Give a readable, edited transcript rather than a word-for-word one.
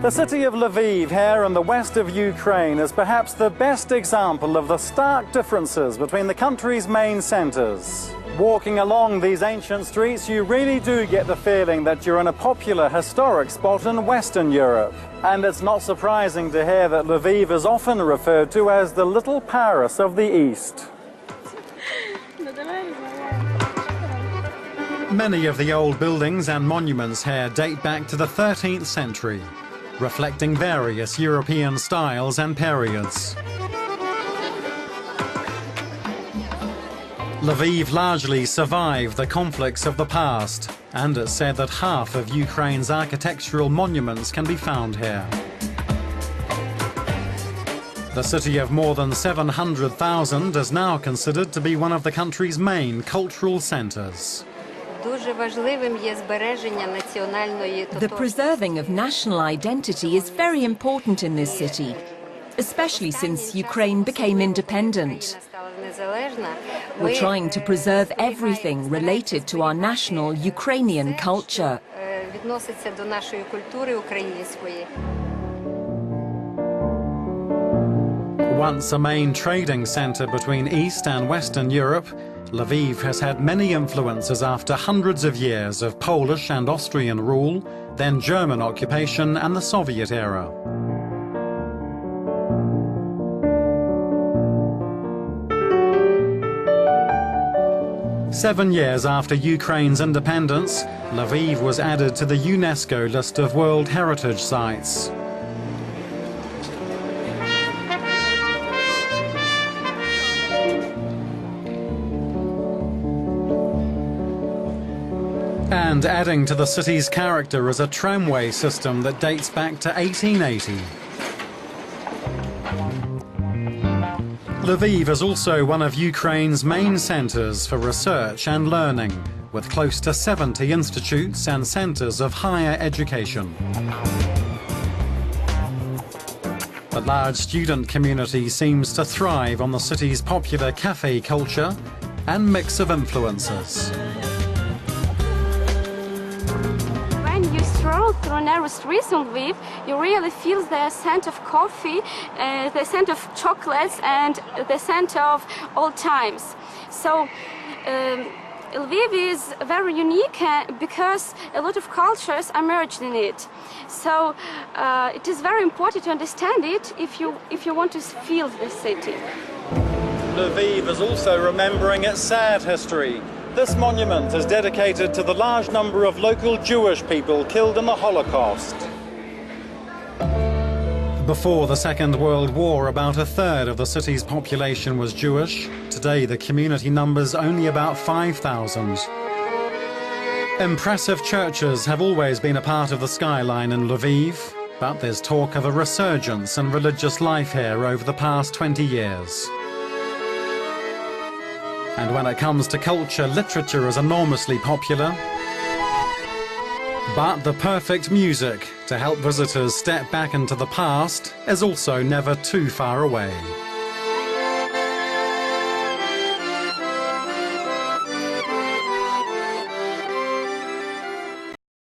The city of Lviv here in the west of Ukraine is perhaps the best example of the stark differences between the country's main centres. Walking along these ancient streets, you really do get the feeling that you're in a popular historic spot in Western Europe. And it's not surprising to hear that Lviv is often referred to as the Little Paris of the East. Many of the old buildings and monuments here date back to the 13th century, reflecting various European styles and periods. Lviv largely survived the conflicts of the past, and it's said that half of Ukraine's architectural monuments can be found here. The city of more than 700,000 is now considered to be one of the country's main cultural centres. The preserving of national identity is very important in this city, especially since Ukraine became independent. We're trying to preserve everything related to our national Ukrainian culture. Once a main trading centre between East and Western Europe, Lviv has had many influences after hundreds of years of Polish and Austrian rule, then German occupation and the Soviet era. Seven years after Ukraine's independence, Lviv was added to the UNESCO list of World Heritage Sites. And adding to the city's character is a tramway system that dates back to 1880. Lviv is also one of Ukraine's main centres for research and learning, with close to 70 institutes and centres of higher education. The large student community seems to thrive on the city's popular cafe culture and mix of influences. Through narrow streets in Lviv, you really feel the scent of coffee, the scent of chocolates, and the scent of old times. So Lviv is very unique because a lot of cultures are merged in it. So it is very important to understand it if you want to feel the city. Lviv is also remembering its sad history. This monument is dedicated to the large number of local Jewish people killed in the Holocaust. Before the Second World War, about a third of the city's population was Jewish. Today, the community numbers only about 5,000. Impressive churches have always been a part of the skyline in Lviv, but there's talk of a resurgence in religious life here over the past 20 years. And when it comes to culture, literature is enormously popular. But the perfect music to help visitors step back into the past is also never too far away.